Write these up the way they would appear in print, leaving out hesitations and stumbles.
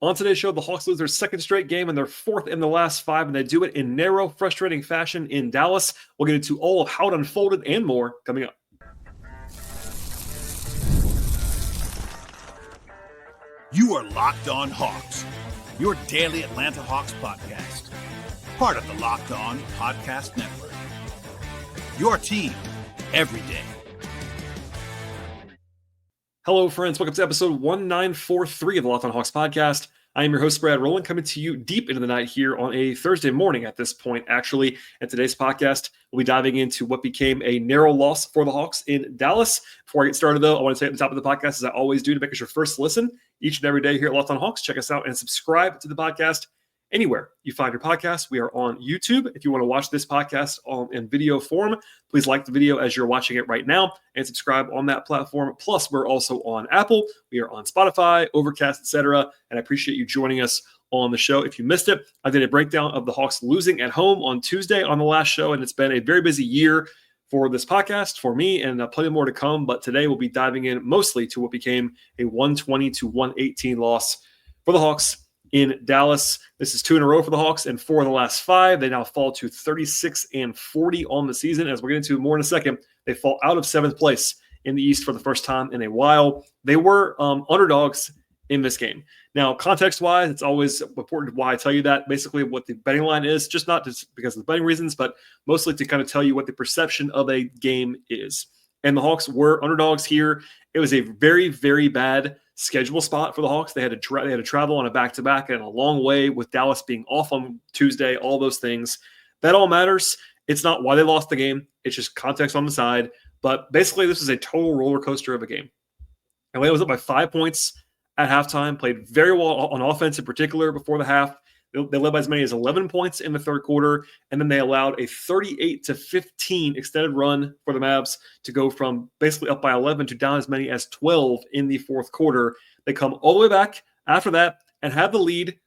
On today's show, the Hawks lose their second straight game and their fourth in the last 5, and they do it in narrow, frustrating fashion in Dallas. We'll get into all of how it unfolded and more coming up. You are Locked On Hawks, your daily Atlanta Hawks podcast. Part of the Locked On Podcast Network. Your team every day. Hello, friends. Welcome to episode 1943 of the Locked On Hawks podcast. I am your host, Rowland, coming to you deep into the night here on a Thursday morning at this point, actually. And today's podcast, we'll be diving into what became a narrow loss for the Hawks in Dallas. Before I get started, though, I want to say at the top of the podcast, as I always do, to make us your first listen each and every day here at Locked On Hawks. Check us out and subscribe to the podcast anywhere you find your podcast. We are on YouTube. If you want to watch this podcast in video form, please like the video as you're watching it right now and subscribe on that platform. Plus, we're also on Apple. We are on Spotify, Overcast, etc. And I appreciate you joining us on the show. If you missed it, I did a breakdown of the Hawks losing at home on Tuesday on the last show, and it's been a very busy year for this podcast, for me, and plenty more to come. But today we'll be diving in mostly to what became a 120-118 loss for the Hawks in Dallas. This is 2 in a row for the Hawks and 4 in the last 5. They now fall to 36-40 on the season. As we'll get into more in a second, they fall out of 7th place in the East for the first time in a while. They were underdogs in this game. Now, context-wise, it's always important why I tell you that. Basically, what the betting line is, just not just because of the betting reasons, but mostly to kind of tell you what the perception of a game is. And the Hawks were underdogs here. It was a very, very bad schedule spot for the Hawks. They had to travel on a back-to-back and a long way with Dallas being off on Tuesday, all those things. That all matters. It's not why they lost the game. It's just context on the side. But basically, this is a total roller coaster of a game. Atlanta was up by 5 points at halftime, played very well on offense in particular before the half. They led by as many as 11 points in the third quarter, and then they allowed a 38-15 extended run for the Mavs to go from basically up by 11 to down as many as 12 in the fourth quarter. They come all the way back after that and have the lead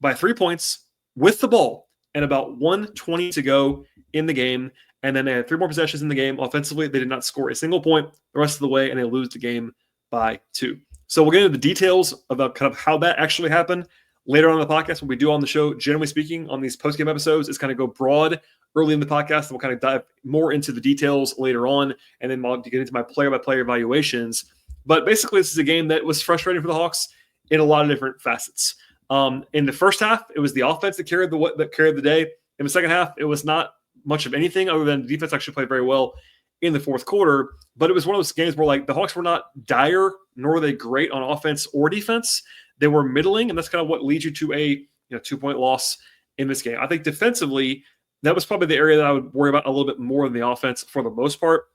by 3 points with the ball and about 1:20 to go in the game. And then they had 3 more possessions in the game. Offensively, they did not score a single point the rest of the way, and they lose the game by 2. So we'll get into the details about kind of how that actually happened later on in the podcast. What we do on the show, generally speaking, on these post-game episodes is kind of go broad early in the podcast, and we'll kind of dive more into the details later on, and then I'll get into my player-by-player evaluations. But basically, this is a game that was frustrating for the Hawks in a lot of different facets. In the first half, it was the offense that carried the day. In the second half, it was not much of anything other than the defense actually played very well in the fourth quarter. But it was one of those games where the Hawks were not dire, nor were they great on offense or defense. They were middling, and that's kind of what leads you to a 2-point loss in this game. I think defensively, that was probably the area that I would worry about a little bit more than the offense for the most part.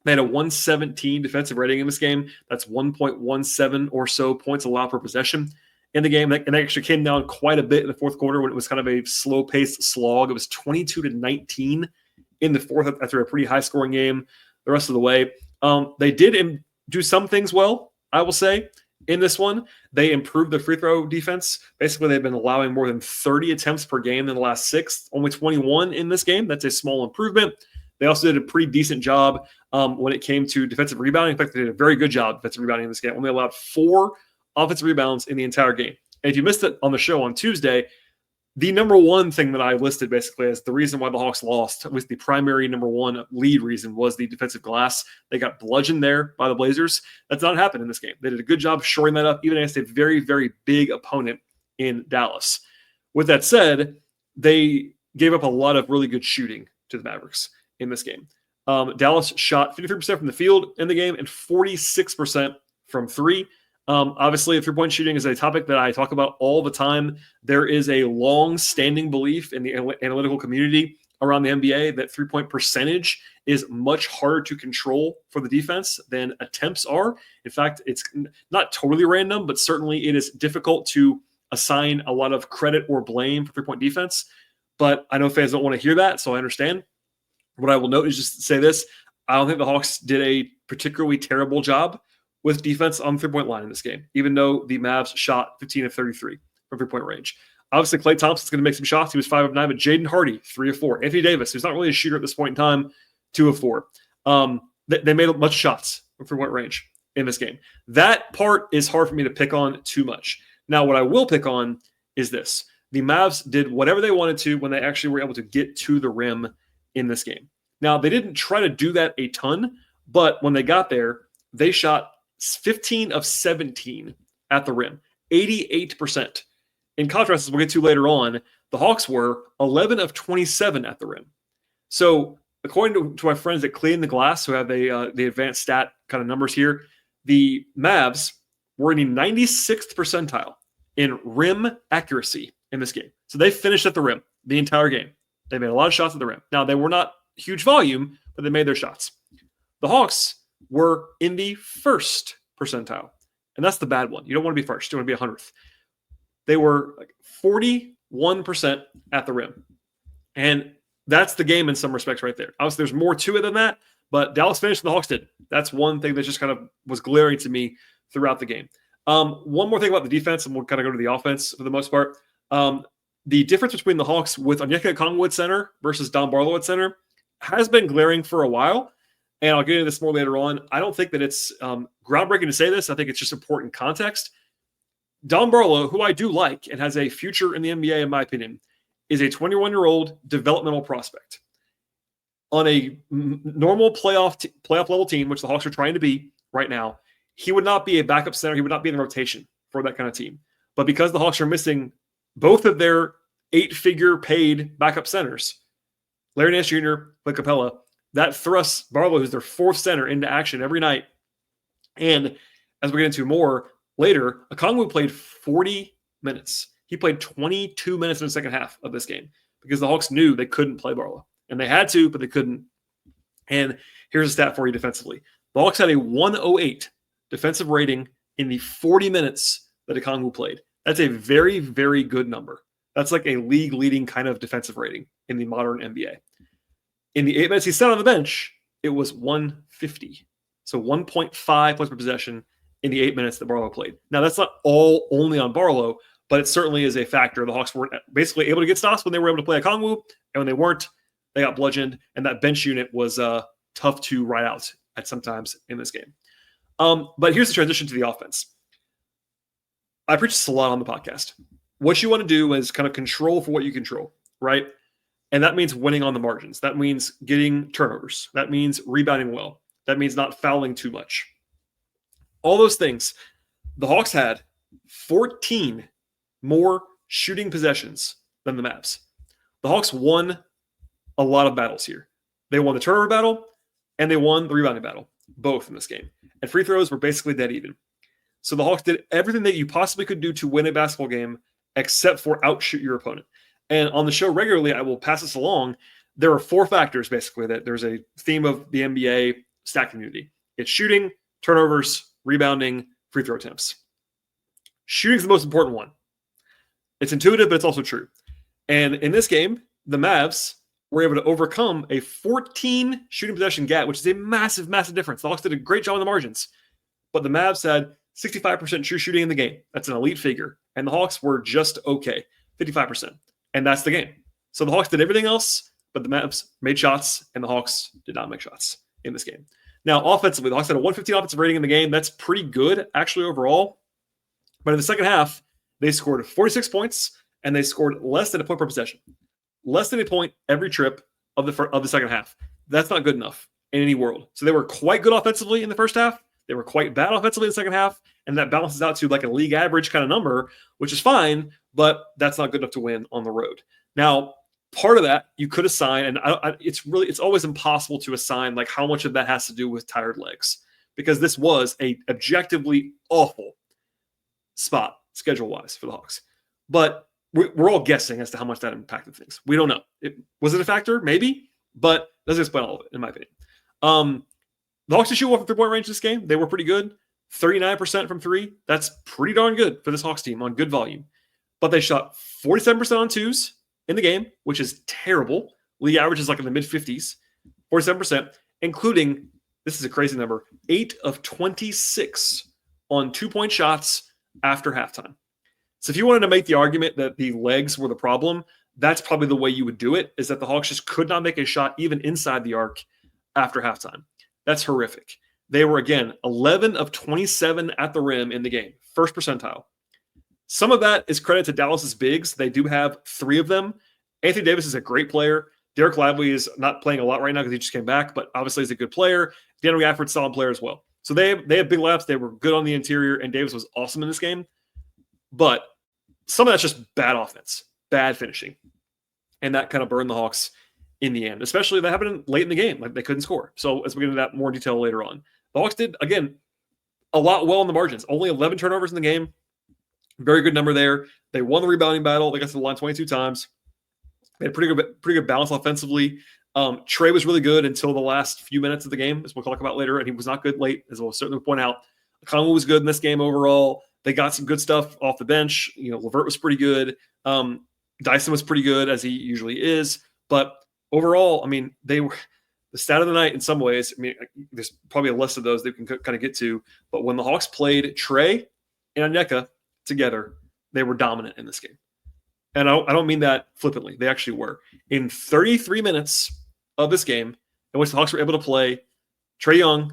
They had a 117 defensive rating in this game. That's 1.17 or so points allowed per possession in the game. And that actually came down quite a bit in the fourth quarter when it was kind of a slow-paced slog. It was 22-19 in the fourth after a pretty high-scoring game the rest of the way. They did do some things well, I will say. In this one, they improved their free throw defense. Basically, they've been allowing more than 30 attempts per game in the last 6, only 21 in this game. That's a small improvement. They also did a pretty decent job when it came to defensive rebounding. In fact, they did a very good job defensive rebounding in this game. Only allowed 4 offensive rebounds in the entire game. And if you missed it on the show on Tuesday, the number one thing that I listed basically as the reason why the Hawks lost was the primary number one lead reason was the defensive glass. They got bludgeoned there by the Blazers. That's not happened in this game. They did a good job shoring that up, even against a very, very big opponent in Dallas. With that said, they gave up a lot of really good shooting to the Mavericks in this game. Dallas shot 53% from the field in the game and 46% from 3. Obviously, three-point shooting is a topic that I talk about all the time. There is a long-standing belief in the analytical community around the NBA that three-point percentage is much harder to control for the defense than attempts are. In fact, it's not totally random, but certainly it is difficult to assign a lot of credit or blame for three-point defense. But I know fans don't want to hear that, so I understand. What I will note is just say this. I don't think the Hawks did a particularly terrible job with defense on the three-point line in this game, even though the Mavs shot 15 of 33 from three-point range. Obviously, Klay Thompson's going to make some shots. He was 5 of 9, but Jaden Hardy, 3 of 4. Anthony Davis, who's not really a shooter at this point in time, 2 of 4. They made a bunch of shots from three-point range in this game. That part is hard for me to pick on too much. Now, what I will pick on is this. The Mavs did whatever they wanted to when they actually were able to get to the rim in this game. Now, they didn't try to do that a ton, but when they got there, they shot 15 of 17 at the rim, 88%. In contrast, as we'll get to later on, the Hawks were 11 of 27 at the rim. So according to my friends at Clean the Glass, who have the advanced stat kind of numbers here, the Mavs were in the 96th percentile in rim accuracy in this game. So they finished at the rim the entire game. They made a lot of shots at the rim. Now, they were not huge volume, but they made their shots. The Hawks were in the first percentile, and that's the bad one. You don't want to be first. You want to be 100th. They were like 41% at the rim. And that's the game in some respects right there. Obviously, there's more to it than that, but Dallas finished and the Hawks did. That's one thing that just kind of was glaring to me throughout the game. One more thing about the defense, and we'll kind of go to the offense for the most part. The difference between the Hawks with Onyeka Okongwu at center versus Don Barlow at center has been glaring for a while, and I'll get into this more later on. I don't think that it's groundbreaking to say this. I think it's just important context. Don Barlow, who I do like and has a future in the NBA, in my opinion, is a 21-year-old developmental prospect. On a normal playoff level team, which the Hawks are trying to be right now, he would not be a backup center. He would not be in the rotation for that kind of team. But because the Hawks are missing both of their 8-figure paid backup centers, Larry Nance Jr., Clint Capella, that thrusts Barlow, who's their fourth center, into action every night. And as we get into more later, Okongwu played 40 minutes. He played 22 minutes in the second half of this game because the Hawks knew they couldn't play Barlow. And they had to, but they couldn't. And here's a stat for you defensively. The Hawks had a 108 defensive rating in the 40 minutes that Okongwu played. That's a very, very good number. That's like a league-leading kind of defensive rating in the modern NBA. In the 8 minutes he sat on the bench, it was 150. So 1.5 points per possession in the 8 minutes that Barlow played. Now, that's not all only on Barlow, but it certainly is a factor. The Hawks weren't basically able to get stops when they were able to play Okongwu, and when they weren't, they got bludgeoned, and that bench unit was tough to ride out at sometimes in this game. But here's the transition to the offense. I preach this a lot on the podcast. What you want to do is kind of control for what you control, right? And that means winning on the margins. That means getting turnovers. That means rebounding well. That means not fouling too much. All those things. The Hawks had 14 more shooting possessions than the Mavs. The Hawks won a lot of battles here. They won the turnover battle and they won the rebounding battle, both in this game. And free throws were basically dead even. So the Hawks did everything that you possibly could do to win a basketball game except for outshoot your opponent. And on the show regularly, I will pass this along. There are 4 factors, basically, that there's a theme of the NBA stat community. It's shooting, turnovers, rebounding, free throw attempts. Shooting's the most important one. It's intuitive, but it's also true. And in this game, the Mavs were able to overcome a 14 shooting possession gap, which is a massive, massive difference. The Hawks did a great job on the margins. But the Mavs had 65% true shooting in the game. That's an elite figure. And the Hawks were just okay, 55%. And that's the game. So the Hawks did everything else, but the Mavs made shots, and the Hawks did not make shots in this game. Now, offensively, the Hawks had a 115 offensive rating in the game. That's pretty good, actually, overall. But in the second half, they scored 46 points, and they scored less than a point per possession. Less than a point every trip of the second half. That's not good enough in any world. So they were quite good offensively in the first half. They were quite bad offensively in the second half, and that balances out to like a league average kind of number, which is fine, but that's not good enough to win on the road. Now, part of that you could assign, and it's always impossible to assign like how much of that has to do with tired legs, because this was a objectively awful spot schedule-wise for the Hawks. But we're all guessing as to how much that impacted things. We don't know. Was it a factor? Maybe, but it doesn't explain all of it, in my opinion. The Hawks did shoot well from three-point range this game. They were pretty good. 39% from three. That's pretty darn good for this Hawks team on good volume. But they shot 47% on twos in the game, which is terrible. League average is like in the mid-50s. 47%, including, this is a crazy number, 8 of 26 on two-point shots after halftime. So if you wanted to make the argument that the legs were the problem, that's probably the way you would do it, is that the Hawks just could not make a shot even inside the arc after halftime. That's horrific. They were, again, 11 of 27 at the rim in the game. First percentile. Some of that is credit to Dallas's bigs. They do have 3 of them. Anthony Davis is a great player. Derek Lively is not playing a lot right now because he just came back, but obviously he's a good player. Daniel Gafford's a solid player as well. So they have big laps. They were good on the interior, and Davis was awesome in this game. But some of that's just bad offense, bad finishing. And that kind of burned the Hawks in the end, especially that happened late in the game. Like, they couldn't score. So as we get into that more detail later on, the Hawks did, again, a lot well in the margins. Only 11 turnovers in the game. Very good number there. They won the rebounding battle. They got to the line 22 times. They had pretty good balance offensively. Trey was really good until the last few minutes of the game, as we'll talk about later, and he was not good late, as we'll certainly point out. Okongwu was good in this game overall. They got some good stuff off the bench. Levert was pretty good. Dyson was pretty good, as he usually is. But overall, I mean, they were the stat of the night in some ways. I mean, there's probably a list of those that we can kind of get to. But when the Hawks played Trey and Onyeka together, they were dominant in this game. And I don't mean that flippantly. They actually were. In 33 minutes of this game, in which the Hawks were able to play Trae Young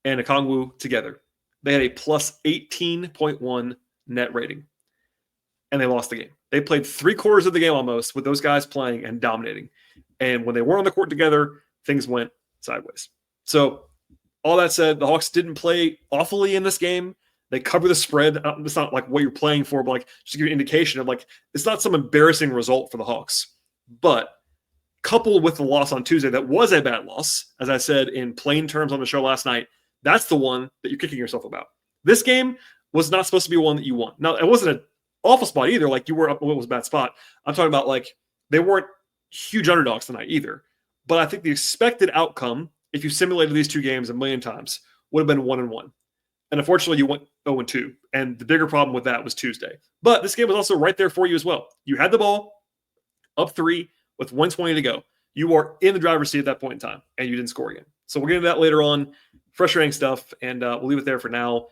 and Okongwu together, they had a plus 18.1 net rating. And they lost the game. They played 3/4 of the game almost with those guys playing and dominating. And when they weren't on the court together, things went sideways. So all that said, the Hawks didn't play awfully in this game. They cover the spread. It's not like what you're playing for, but like just to give you an indication of like, it's not some embarrassing result for the Hawks. But coupled with the loss on Tuesday, that was a bad loss, as I said in plain terms on the show last night, that's the one that you're kicking yourself about. This game was not supposed to be one that you won. Now, it wasn't an awful spot either. Like, you were up, what was a bad spot. I'm talking about, like, they weren't huge underdogs tonight either. But I think the expected outcome, if you simulated these 2 games a million times, would have been 1-1. And unfortunately, you went 0-2. And the bigger problem with that was Tuesday. But this game was also right there for you as well. You had the ball up 3 with 1:20 to go. You are in the driver's seat at that point in time, and you didn't score again. So we'll get into that later on. Frustrating stuff, and we'll leave it there for now.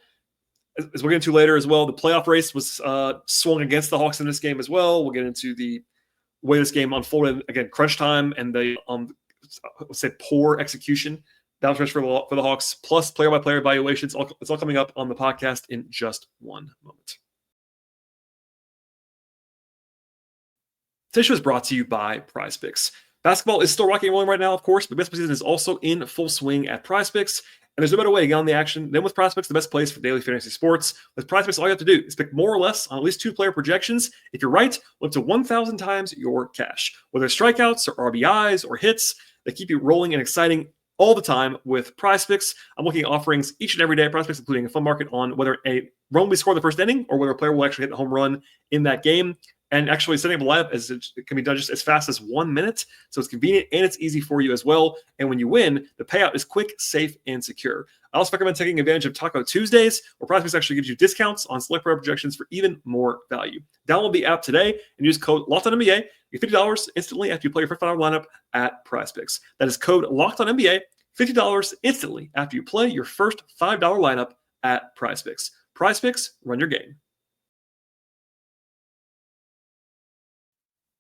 As we'll get into later as well, the playoff race was swung against the Hawks in this game as well. We'll get into the way this game unfolded. Again, crunch time and the, let's say, poor execution down stretch for the Hawks, plus player-by-player evaluations. It's all coming up on the podcast in just one moment. Today's show is brought to you by Prizepicks. Basketball is still rocking and rolling right now, of course, but baseball season is also in full swing at Prizepicks. And there's no better way to get on the action than with Prizepicks, the best place for daily fantasy sports. With Prizepicks, all you have to do is pick more or less on at least 2 player projections. If you're right, up to 1,000 times your cash. Whether it's strikeouts or RBIs or hits, they keep you rolling and exciting all the time with Prizepicks. I'm looking at offerings each and every day at Prizepicks, including a fun market on whether a run will be scored the first inning or whether a player will actually hit the home run in that game. And actually setting up a lineup, it can be done just as fast as 1 minute. So it's convenient and it's easy for you as well. And when you win, the payout is quick, safe, and secure. I also recommend taking advantage of Taco Tuesdays, where Prizepicks actually gives you discounts on select player projections for even more value. Download the app today and use code LOCKEDONNBA. You get $50 instantly after you play your first $5 lineup at Prizepicks. That is code LOCKEDONNBA, $50 instantly after you play your first $5 lineup at Prizepicks. Prizepicks, run your game.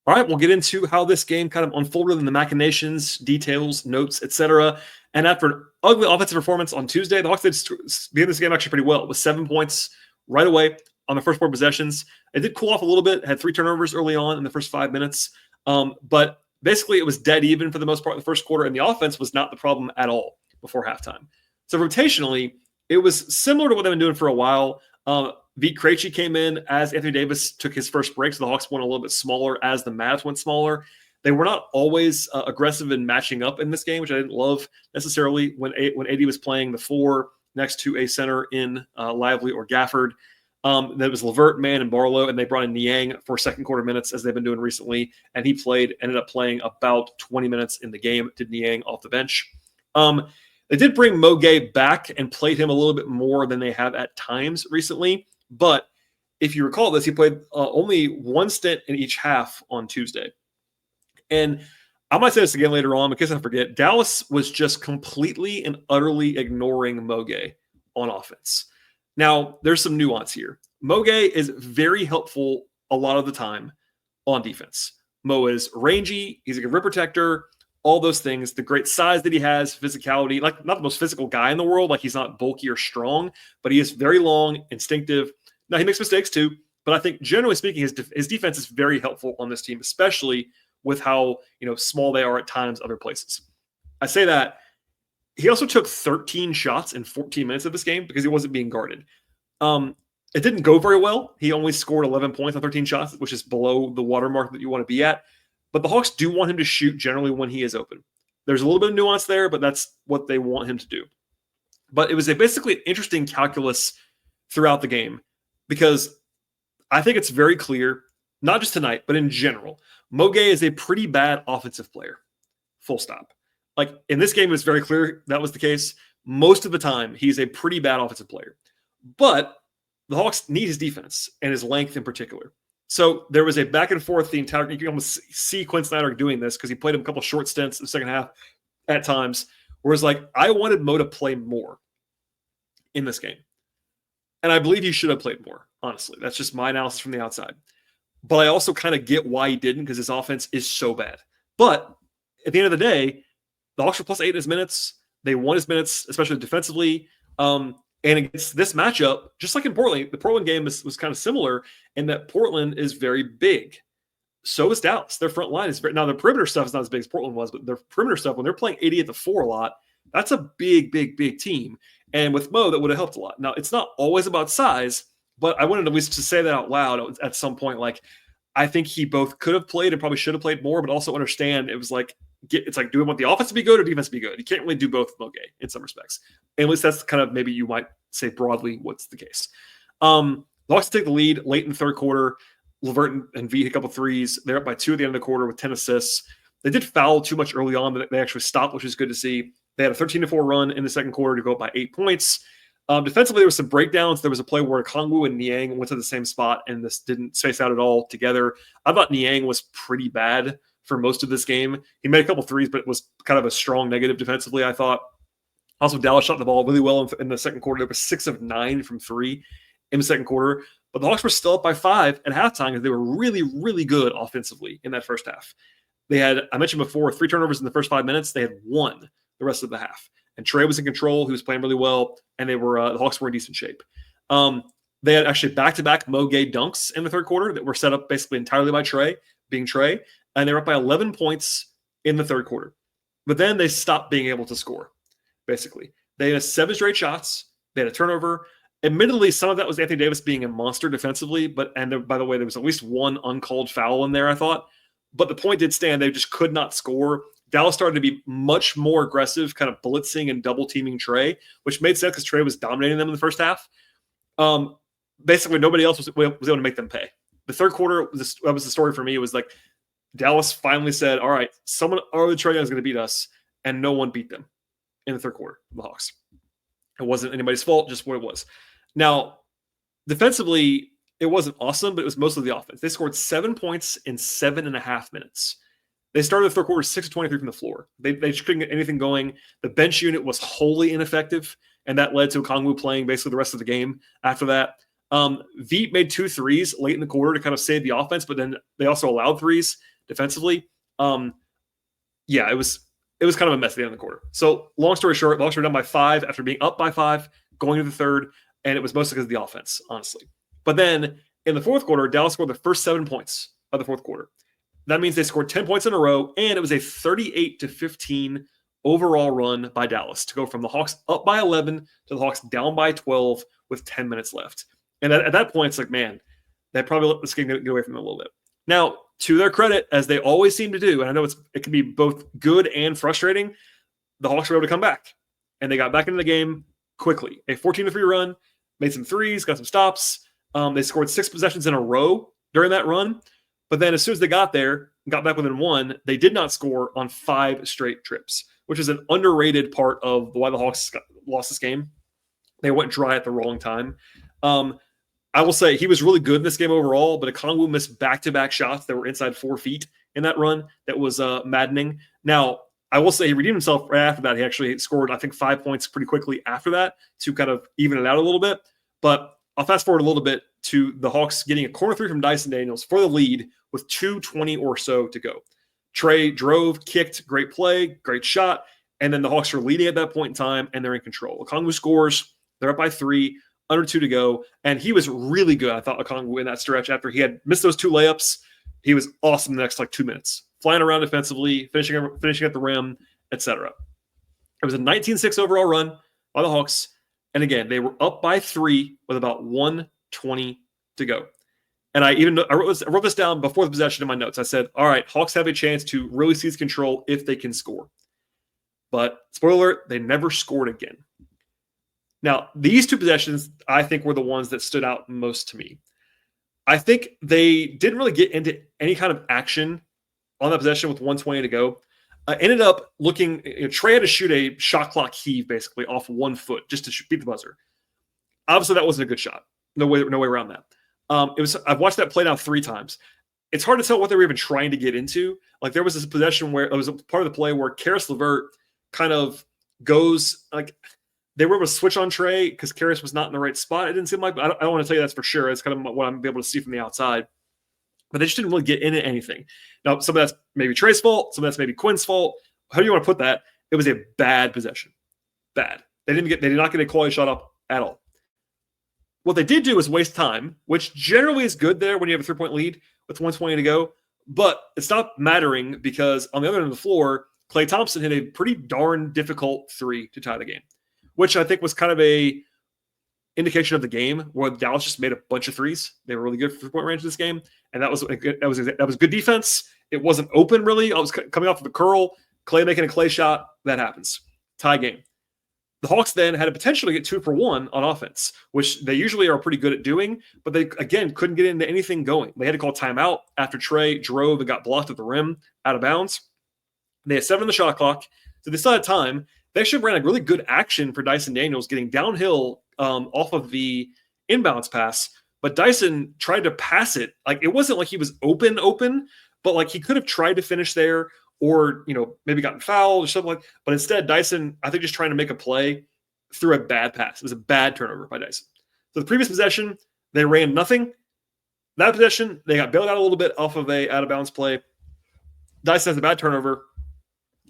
All right, we'll get into how this game kind of unfolded in the machinations, details, notes, etc. And after an ugly offensive performance on Tuesday, the Hawks did begin this game actually pretty well with 7 points right away on the first 4 possessions. It did cool off a little bit, had 3 turnovers early on in the first 5 minutes. But basically, it was dead even for the most part in the first quarter, and the offense was not the problem at all before halftime. So rotationally, it was similar to what they've been doing for a while. Vit Krejci came in as Anthony Davis took his first break, so the Hawks went a little bit smaller as the Mavs went smaller. They were not always aggressive in matching up in this game, which I didn't love necessarily when AD was playing the 4 next to a center in Lively or Gafford. That was Levert, Mann, and Barlow, and they brought in Niang for second quarter minutes as they've been doing recently, and he ended up playing about 20 minutes in the game, did Niang off the bench. They did bring Mo Gay back and played him a little bit more than they have at times recently. But if you recall this, he played only 1 stint in each half on Tuesday. And I might say this again later on, in case I forget, Dallas was just completely and utterly ignoring Mo Gay on offense. Now, there's some nuance here. Mo Gay is very helpful a lot of the time on defense. Mo is rangy. He's a good rim protector. All those things, the great size that he has, physicality, like not the most physical guy in the world. Like, he's not bulky or strong, but he is very long, instinctive. Now, he makes mistakes too. But I think generally speaking, his defense is very helpful on this team, especially with how small they are at times other places. I say that. He also took 13 shots in 14 minutes of this game because he wasn't being guarded. It didn't go very well. He only scored 11 points on 13 shots, which is below the watermark that you want to be at. But the Hawks do want him to shoot generally when he is open. There's a little bit of nuance there, but that's what they want him to do. But it was basically an interesting calculus throughout the game because I think it's very clear, not just tonight, but in general, Mo Gay is a pretty bad offensive player. Full stop. Like in this game, it was very clear that was the case. Most of the time, he's a pretty bad offensive player. But the Hawks need his defense and his length in particular. So there was a back and forth the entire – you can almost see Quinn Snyder doing this because he played him a couple short stints in the second half at times where it's like, I wanted Mo to play more in this game. And I believe he should have played more, honestly. That's just my analysis from the outside. But I also kind of get why he didn't because his offense is so bad. But at the end of the day, the Hawks were plus 8 in his minutes. They won his minutes, especially defensively. And against this matchup, just like in Portland, the Portland game was kind of similar in that Portland is very big. So is Dallas. Their front line is now their perimeter stuff is not as big as Portland was, but their perimeter stuff, when they're playing 80 at the 4 a lot, that's a big, big, big team. And with Mo, that would have helped a lot. Now, it's not always about size, but I wanted at least to say that out loud at some point. Like, I think he both could have played and probably should have played more, but also understand it was like, it's like, do we want the offense to be good or defense to be good? You can't really do both with Mo Gay in some respects. And at least that's kind of maybe you might say broadly what's the case. The Hawks take the lead late in the third quarter. LeVert and V hit a couple threes. They're up by 2 at the end of the quarter with 10 assists. They did foul too much early on, but they actually stopped, which is good to see. They had a 13-4 run in the second quarter to go up by 8 points. Defensively, there was some breakdowns. There was a play where Okongwu and Niang went to the same spot, and this didn't space out at all together. I thought Niang was pretty bad for most of this game. He made a couple threes, but it was kind of a strong negative defensively, I thought. Also, Dallas shot the ball really well in the second quarter. There was 6 of 9 from 3 in the second quarter. But the Hawks were still up by 5 at halftime because they were really, really good offensively in that first half. They had, I mentioned before, 3 turnovers in the first 5 minutes. They had 1 the rest of the half. And Trey was in control. He was playing really well. And they were the Hawks were in decent shape. They had actually back-to-back Mo Gay dunks in the third quarter that were set up basically entirely by Trey, being Trey. And they were up by 11 points in the third quarter. But then they stopped being able to score, basically. They had 7 straight shots. They had a turnover. Admittedly, some of that was Anthony Davis being a monster defensively, by the way, there was at least 1 uncalled foul in there, I thought. But the point did stand. They just could not score. Dallas started to be much more aggressive, kind of blitzing and double-teaming Trey, which made sense because Trey was dominating them in the first half. Basically, nobody else was able to make them pay. The third quarter, that was the story for me. It was like Dallas finally said, all right, someone other than Trey Young is going to beat us, and no one beat them in the third quarter, the Hawks. It wasn't anybody's fault, just what it was. Now, defensively, it wasn't awesome, but it was mostly the offense. They scored 7 points in 7.5 minutes. They started the third quarter 6 of 23 from the floor. They just couldn't get anything going. The bench unit was wholly ineffective, and that led to Okongwu playing basically the rest of the game after that. Veet made 2 threes late in the quarter to kind of save the offense, but then they also allowed threes defensively. It was kind of a mess at the end of the quarter. So long story short, the Hawks were down by 5 after being up by 5 going to the third, and it was mostly because of the offense, honestly. But then in the fourth quarter, Dallas scored the first 7 points of the fourth quarter. That means they scored 10 points in a row, and it was a 38-15 overall run by Dallas to go from the Hawks up by 11 to the Hawks down by 12 with 10 minutes left. And at that point, it's like, man, they probably let this game get away from them a little bit. Now, to their credit, as they always seem to do, and I know it can be both good and frustrating, the Hawks were able to come back. And they got back into the game quickly. A 14-3 run, made some threes, got some stops. They scored 6 possessions in a row during that run. But then as soon as they got there, got back within 1, they did not score on 5 straight trips, which is an underrated part of why the Hawks lost this game. They went dry at the wrong time. I will say he was really good in this game overall, but Okongwu missed back-to-back shots that were inside 4 feet in that run. That was maddening. Now, I will say he redeemed himself right after that. He actually scored, I think, 5 points pretty quickly after that to kind of even it out a little bit. But I'll fast forward a little bit to the Hawks getting a corner 3 from Dyson Daniels for the lead with 2:20 or so to go. Trey drove, kicked, great play, great shot, and then the Hawks are leading at that point in time, and they're in control. Okongwu scores. They're up by 3. under 2 to go, and he was really good. I thought Okongwu in that stretch after he had missed those 2 layups. He was awesome the next 2 minutes, flying around defensively, finishing at the rim, etc. It was a 19-6 overall run by the Hawks. And again, they were up by 3 with about 1:20 to go. And I wrote this down before the possession in my notes. I said, all right, Hawks have a chance to really seize control if they can score. But spoiler alert, they never scored again. Now, these 2 possessions, I think, were the ones that stood out most to me. I think they didn't really get into any kind of action on that possession with 1:20 to go. Ended up looking, Trey had to shoot a shot clock heave basically off 1 foot just to beat the buzzer. Obviously, that wasn't a good shot. No way around that. I've watched that play now 3 times. It's hard to tell what they were even trying to get into. Like there was this possession where it was a part of the play where Karis LeVert kind of goes they were able to switch on Trey because Karis was not in the right spot. It didn't seem like, I don't want to tell you that's for sure. It's kind of what I'm able to see from the outside. But they just didn't really get into anything. Now, some of that's maybe Trey's fault. Some of that's maybe Quinn's fault. How do you want to put that? It was a bad possession. Bad. They did not get a quality shot up at all. What they did do was waste time, which generally is good there when you have a 3-point lead with 1:20 to go. But it stopped mattering because on the other end of the floor, Klay Thompson hit a pretty darn difficult 3 to tie the game, which I think was kind of a indication of the game where Dallas just made a bunch of threes. They were really good for 3-point range in this game, and that was good defense. It wasn't open really. I was coming off of a curl. Klay making a Klay shot. That happens. Tie game. The Hawks then had to potentially get 2 for 1 on offense, which they usually are pretty good at doing, but they, again, couldn't get into anything going. They had to call timeout after Trey drove and got blocked at the rim out of bounds. They had 7 on the shot clock, so they still had time. They actually ran a really good action for Dyson Daniels getting downhill off of the inbounds pass, but Dyson tried to pass it. Like it wasn't like he was open, but like he could have tried to finish there or, maybe gotten fouled or something like that. But instead, Dyson, I think, just trying to make a play through a bad pass. It was a bad turnover by Dyson. So the previous possession, they ran nothing. That possession, they got bailed out a little bit off of a out-of-bounds play. Dyson has a bad turnover,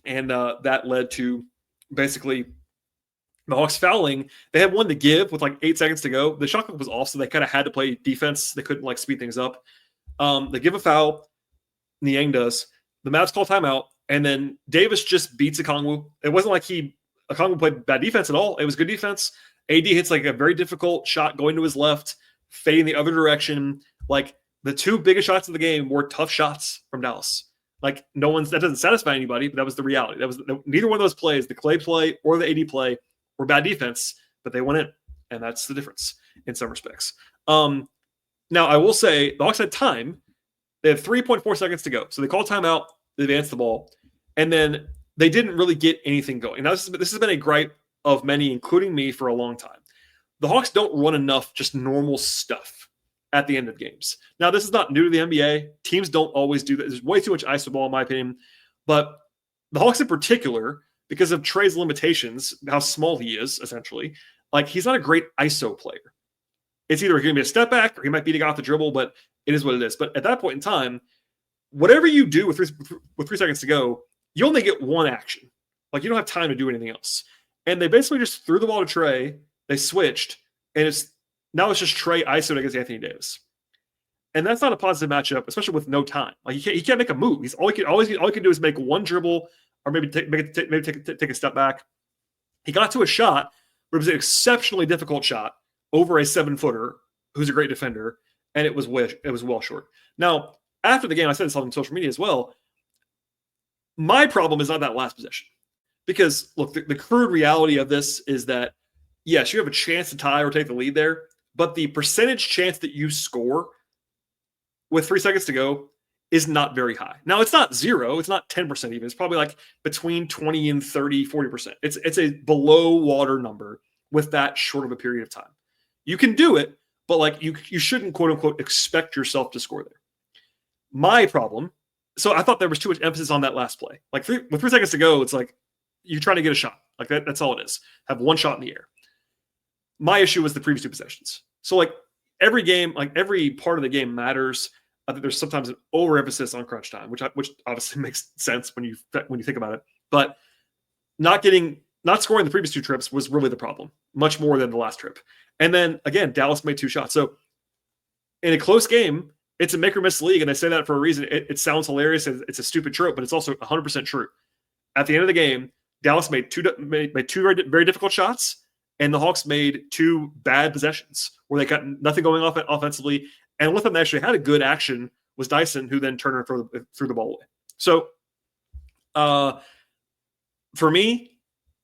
and that led to basically the Hawks fouling. They had 1 to give with 8 seconds to go. The shot clock was off, so they kind of had to play defense. They couldn't speed things up. They give a foul. Niang does. The Mavs call timeout, and then Davis just beats Okongwu. It wasn't like Okongwu played bad defense at all. It was good defense. AD hits a very difficult shot going to his left, fading the other direction. The 2 biggest shots of the game were tough shots from Dallas. That doesn't satisfy anybody, but that was the reality. Neither one of those plays, the Klay play or the AD play, were bad defense, but they went in, and that's the difference in some respects. Now, I will say the Hawks had time. They had 3.4 seconds to go. So they called timeout, they advanced the ball, and then they didn't really get anything going. Now, this has been a gripe of many, including me, for a long time. The Hawks don't run enough just normal stuff at the end of games. Now, this is not new to the NBA. Teams don't always do that. There's way too much iso ball, in my opinion. But the Hawks in particular, because of Trey's limitations, how small he is, essentially, he's not a great iso player. It's either going to be a step back or he might be to off the dribble, but it is what it is. But at that point in time, whatever you do with 3 seconds to go, you only get 1 action. You don't have time to do anything else. And they basically just threw the ball to Trey. They switched, and now it's just Trey isoed against Anthony Davis. And that's not a positive matchup, especially with no time. He can't make a move. All he can do is make 1 dribble or maybe take a step back. He got to a shot, but it was an exceptionally difficult shot over a 7-footer who's a great defender, and it was well short. Now, after the game, I said this on social media as well. My problem is not that last possession. Because, look, the crude reality of this is that, yes, you have a chance to tie or take the lead there, but the percentage chance that you score with 3 seconds to go is not very high. Now, it's not 0. It's not 10% even. It's probably between 20 and 30, 40%. It's a below water number with that short of a period of time. You can do it, but you shouldn't, quote unquote, expect yourself to score there. My problem, so I thought there was too much emphasis on that last play. With 3 seconds to go, it's you're trying to get a shot. That's all it is. Have 1 shot in the air. My issue was the previous 2 possessions. So every game, every part of the game matters. I think there's sometimes an overemphasis on crunch time, which obviously makes sense when you think about it. But not scoring the previous 2 trips was really the problem, much more than the last trip. And then again, Dallas made 2 shots. So in a close game, it's a make or miss league, and I say that for a reason. It sounds hilarious. It's a stupid trope, but it's also 100% true. At the end of the game, Dallas made two very, very difficult shots, and the Hawks made 2 bad possessions where they got nothing going off offensively. And with them, they actually had a good action was Dyson, who then turned and threw the ball away. So for me,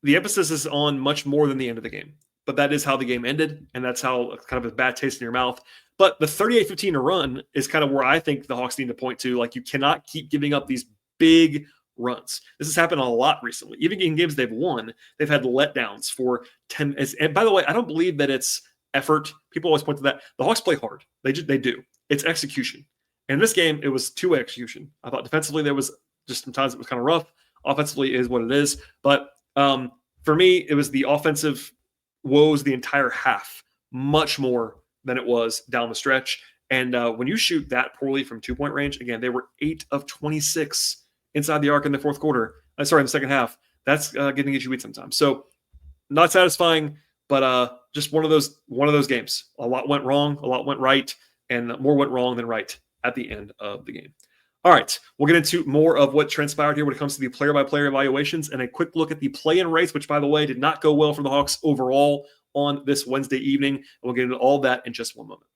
the emphasis is on much more than the end of the game. But that is how the game ended, and that's how kind of a bad taste in your mouth. But the 38-15 run is kind of where I think the Hawks need to point to. Like, you cannot keep giving up these big runs. This has happened a lot recently. Even in games they've won, they've had letdowns for 10. And by the way, I don't believe that it's effort. People always point to that. The Hawks play hard. They do. It's execution. And in this game, it was 2-way execution. I thought defensively there was just sometimes it was kind of rough. Offensively is what it is. But for me, it was the offensive woes the entire half, much more than it was down the stretch. And when you shoot that poorly from 2-point range, again, they were 8 of 26 inside the arc in the fourth quarter. In the second half. That's going to get you beat sometimes. So not satisfying, but just one of those games. A lot went wrong, a lot went right, and more went wrong than right at the end of the game. All right, we'll get into more of what transpired here when it comes to the player-by-player evaluations and a quick look at the play-in race, which, by the way, did not go well for the Hawks overall on this Wednesday evening. And we'll get into all that in just one moment.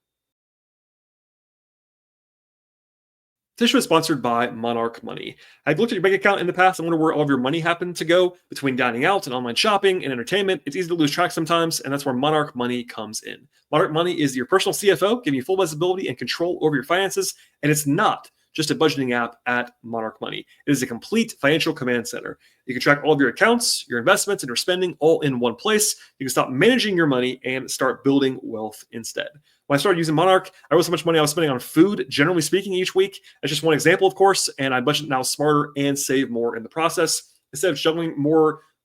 This show is sponsored by Monarch Money. Have you looked at your bank account in the past and wonder where all of your money happened to go? Between dining out and online shopping and entertainment, it's easy to lose track sometimes, and that's where Monarch Money comes in. Monarch Money is your personal CFO, giving you full visibility and control over your finances, and it's not just a budgeting app at Monarch Money. It is a complete financial command center. You can track all of your accounts, your investments, and your spending all in one place. You can stop managing your money and start building wealth instead. When I started using Monarch, I realized how much money I was spending on food, generally speaking, each week. That's just one example, of course, and I budget now smarter and save more in the process. Instead of juggling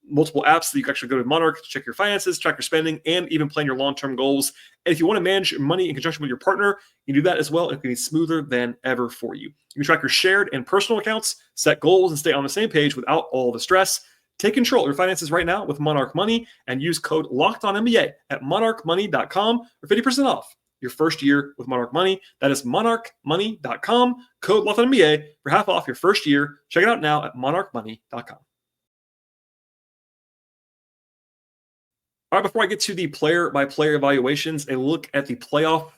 multiple apps, that you can actually go to Monarch to check your finances, track your spending, and even plan your long-term goals. And if you want to manage your money in conjunction with your partner, you can do that as well. It can be smoother than ever for you. You can track your shared and personal accounts, set goals, and stay on the same page without all the stress. Take control of your finances right now with Monarch Money and use code LOCKEDONNBA at monarchmoney.com for 50% off your first year with Monarch Money. That is monarchmoney.com, code LOCKEDONNBA for half off your first year. Check it out now at monarchmoney.com. All right, before I get to the player-by-player evaluations, a look at the playoff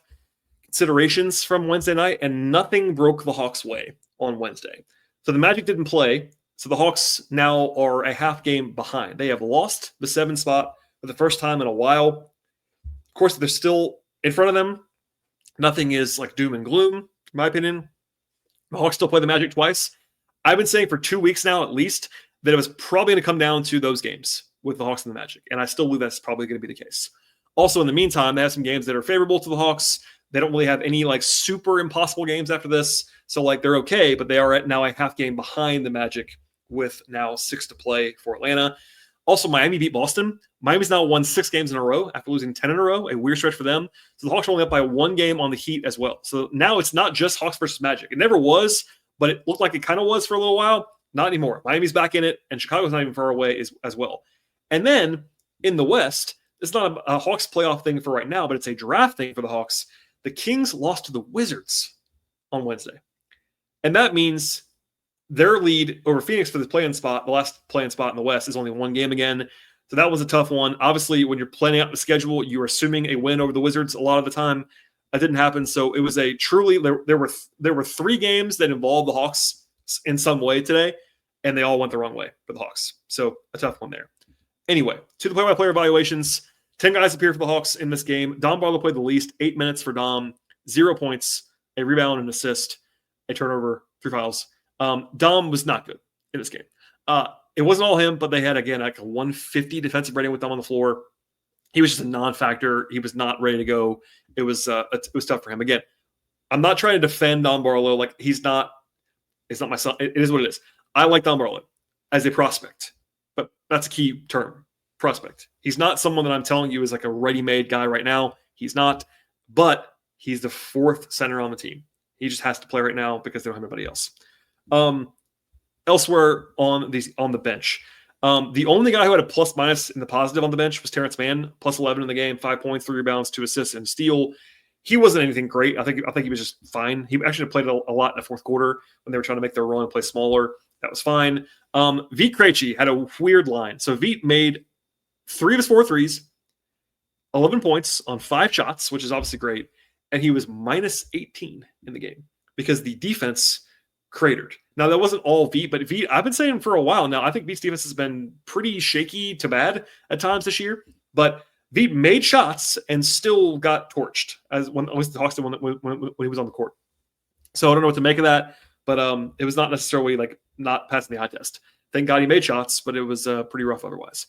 considerations from Wednesday night, and nothing broke the Hawks' way on Wednesday. So the Magic didn't play, so the Hawks now are a half game behind. They have lost the 7 spot for the first time in a while. Of course, they're still in front of them. Nothing is like doom and gloom, in my opinion. The Hawks still play the Magic twice. I've been saying for 2 weeks now, at least, that it was probably going to come down to those games with the Hawks and the Magic, and I still believe that's probably going to be the case. Also, in the meantime, they have some games that are favorable to the Hawks. They don't really have any like super impossible games after this, so like they're okay, but they are at now a half game behind the Magic with now 6 to play for Atlanta. Also, Miami beat Boston. Miami's now won 6 games in a row after losing 10 in a row, a weird stretch for them. So the Hawks are only up by 1 game on the Heat as well. So now it's not just Hawks versus Magic. It never was, but it looked like it kind of was for a little while. Not anymore. Miami's back in it, and Chicago's not even far away as well. And then in the West, it's not a Hawks playoff thing for right now, but it's a draft thing for the Hawks. The Kings lost to the Wizards on Wednesday. And that means their lead over Phoenix for the play-in spot, the last play-in spot in the West, is only 1 game again. So that was a tough one. Obviously, when you're planning out the schedule, you're assuming a win over the Wizards a lot of the time. That didn't happen. So it was a truly there were 3 games that involved the Hawks in some way today, and they all went the wrong way for the Hawks. So a tough one there. Anyway, to the play-by-player evaluations, 10 guys appeared for the Hawks in this game. Dom Barlow played the least, 8 minutes for Dom, 0 points, a rebound, an assist, a turnover, 3 fouls. Dom was not good in this game. It wasn't all him, but they had, again, like a 150 defensive rating with Dom on the floor. He was just a non-factor. He was not ready to go. It was tough for him. Again, I'm not trying to defend Dom Barlow. Like, it's not my son. It is what it is. I like Dom Barlow as a prospect. But that's a key term, prospect. He's not someone that I'm telling you is like a ready-made guy right now. He's not, but he's the 4th center on the team. He just has to play right now because they don't have anybody else. Elsewhere on the bench, The only guy who had a plus minus in the positive on the bench was Terrence Mann, plus 11 in the game, 5 points, 3 rebounds, 2 assists, and a steal. He wasn't anything great. I think he was just fine. He actually played a lot in the fourth quarter when they were trying to make their run and play smaller. That was fine. Vit Krejci had a weird line. So Vit made 3 of his 4 threes, 11 points on 5 shots, which is obviously great. And he was minus 18 in the game because the defense cratered. Now, that wasn't all Vit, but Vit, I've been saying for a while now, I think Vit's defense has been pretty shaky to bad at times this year. But Vit made shots and still got torched as when the Hawks did when he was on the court. So I don't know what to make of that, but it was not necessarily like not passing the eye test. Thank God he made shots, but it was pretty rough otherwise.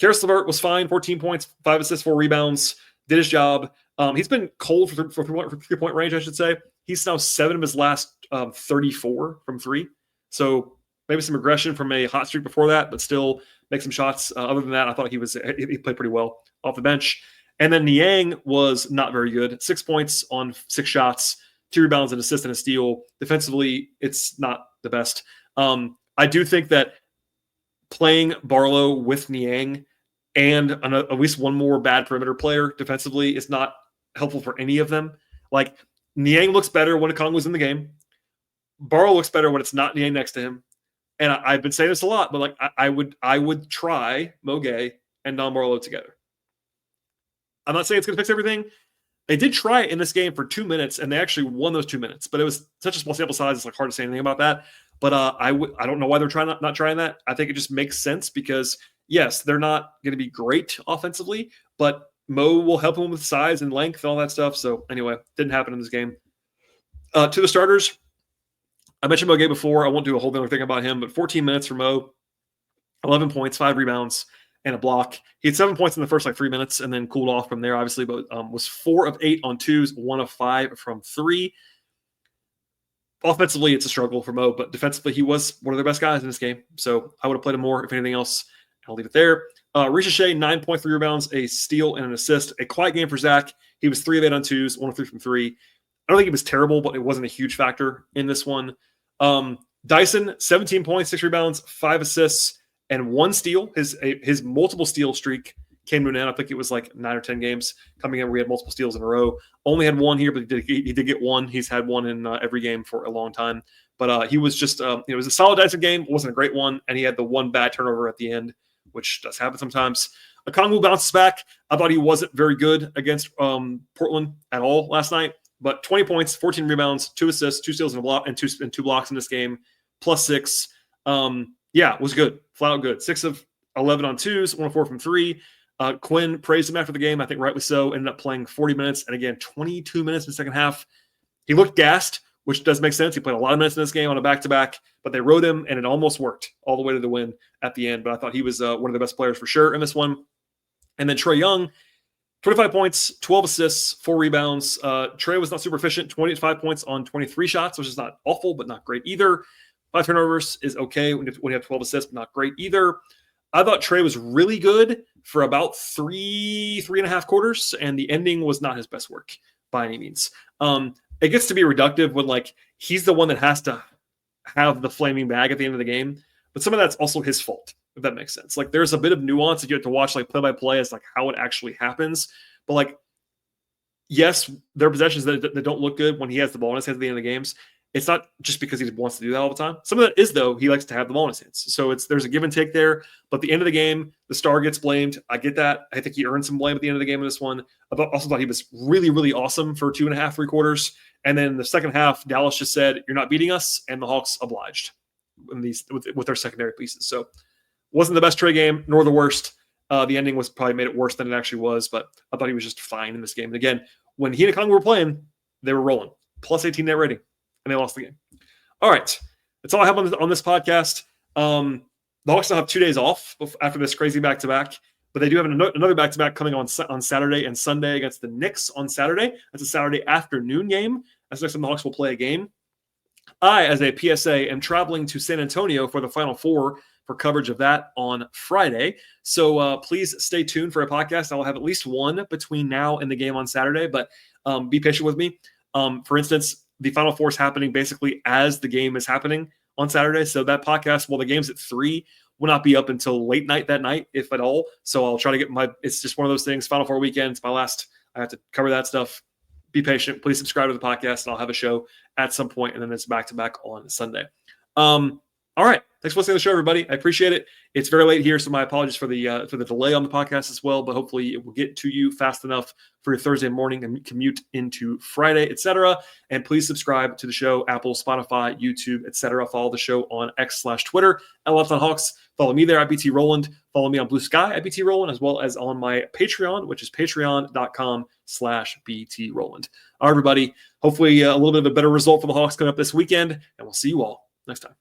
Karis LeVert was fine, 14 points, 5 assists, 4 rebounds, did his job. He's been cold for three-point range, I should say. He's now 7 of his last 34 from 3. So maybe some regression from a hot streak before that, but still make some shots. Other than that, I thought he played pretty well off the bench. And then Niang was not very good. 6 points on 6 shots, 2 rebounds, an assist, and a steal. Defensively, it's not the best. I do think that playing Barlow with Niang and at least one more bad perimeter player defensively is not helpful for any of them. Like, Niang looks better when Okongwu's in the game. Barlow looks better when it's not Niang next to him. And I've been saying this a lot, but like I would try Mo Gay and Don Barlow together. I'm not saying it's going to fix everything. They did try it in this game for 2 minutes, and they actually won those 2 minutes. But it was such a small sample size; it's like hard to say anything about that. But I don't know why they're not trying that. I think it just makes sense because yes, they're not going to be great offensively, but Mo will help him with size and length and all that stuff. So anyway, didn't happen in this game. To the starters, I mentioned Mo Gay before. I won't do a whole other thing about him, but 14 minutes for Mo, 11 points, 5 rebounds, and a block. He had 7 points in the first 3 minutes and then cooled off from there, obviously, but was 4 of 8 on 2s, 1 of 5 from 3. Offensively, it's a struggle for Mo, but defensively, he was one of their best guys in this game. So I would have played him more, if anything else. I'll leave it there. Ricochet, 9.3 rebounds, a steal, and an assist. A quiet game for Zach. He was 3 of 8 on 2s, 1 of 3 from 3. I don't think it was terrible, but it wasn't a huge factor in this one. Dyson, 17 points, 6 rebounds, 5 assists, and 1 steal. His multiple steal streak came to an end. I think it was like 9 or 10 games coming in where he had multiple steals in a row. Only had 1 here, but he did get 1. He's had 1 in every game for a long time. But he was just, it was a solid Dyson game. It wasn't a great one, and he had the 1 bad turnover at the end, which does happen sometimes. Okongwu bounces back. I thought he wasn't very good against Portland at all last night. But 20 points, 14 rebounds, 2 assists, 2 steals and a block, and two blocks in this game, plus 6. Was good. Flat out good. 6 of 11 on 2s, 1 of 4 from 3. Quinn praised him after the game, I think rightly so. Ended up playing 40 minutes, and again, 22 minutes in the second half. He looked gassed, which does make sense. He played a lot of minutes in this game on a back-to-back, but they rode him, and it almost worked all the way to the win at the end. But I thought he was one of the best players for sure in this one. And then Trae Young, 25 points, 12 assists, 4 rebounds. Trae was not super efficient, 25 points on 23 shots, which is not awful, but not great either. 5 turnovers is okay when you have 12 assists, but not great either. I thought Trae was really good for about 3.5 quarters, and the ending was not his best work by any means. It gets to be reductive when like he's the one that has to have the flaming bag at the end of the game, but some of that's also his fault, if that makes sense. Like there's a bit of nuance that you have to watch like play by play as like how it actually happens. But like, yes, there are possessions that don't look good when he has the ball in his hands at the end of the games. It's not just because he wants to do that all the time. Some of that is, though, he likes to have the ball in his hands. So there's a give and take there. But at the end of the game, the star gets blamed. I get that. I think he earned some blame at the end of the game in this one. I also thought he was really, really awesome for 2.5, 3 quarters. And then the second half, Dallas just said, "You're not beating us," and the Hawks obliged with their secondary pieces. So wasn't the best Trae game, nor the worst. The ending was probably made it worse than it actually was, but I thought he was just fine in this game. And again, when he and Okongwu were playing, they were rolling. Plus 18 net rating. And they lost the game. All right. That's all I have on this podcast. The Hawks still have 2 days off after this crazy back-to-back, but they do have another back-to-back coming on Saturday and Sunday against the Knicks on Saturday. That's a Saturday afternoon game. That's next time the Hawks will play a game. I, as a PSA, am traveling to San Antonio for the Final Four for coverage of that on Friday. So please stay tuned for a podcast. I will have at least one between now and the game on Saturday, but be patient with me. For instance, the Final Four is happening basically as the game is happening on Saturday. So that podcast, while the game's at 3, will not be up until late night that night, if at all. So I'll try to get it's just one of those things. Final Four weekend, it's my last. I have to cover that stuff. Be patient. Please subscribe to the podcast, and I'll have a show at some point, and then it's back-to-back on Sunday. All right. Thanks for listening to the show, everybody. I appreciate it. It's very late here, so my apologies for the delay on the podcast as well, but hopefully it will get to you fast enough for your Thursday morning and commute into Friday, etc. And please subscribe to the show, Apple, Spotify, YouTube, etc. Follow the show on X/Twitter at Locked On Hawks. Follow me there at BT Rowland. Follow me on Blue Sky at BT Rowland, as well as on my Patreon, which is patreon.com/BT Rowland. All right, everybody. Hopefully a little bit of a better result for the Hawks coming up this weekend, and we'll see you all next time.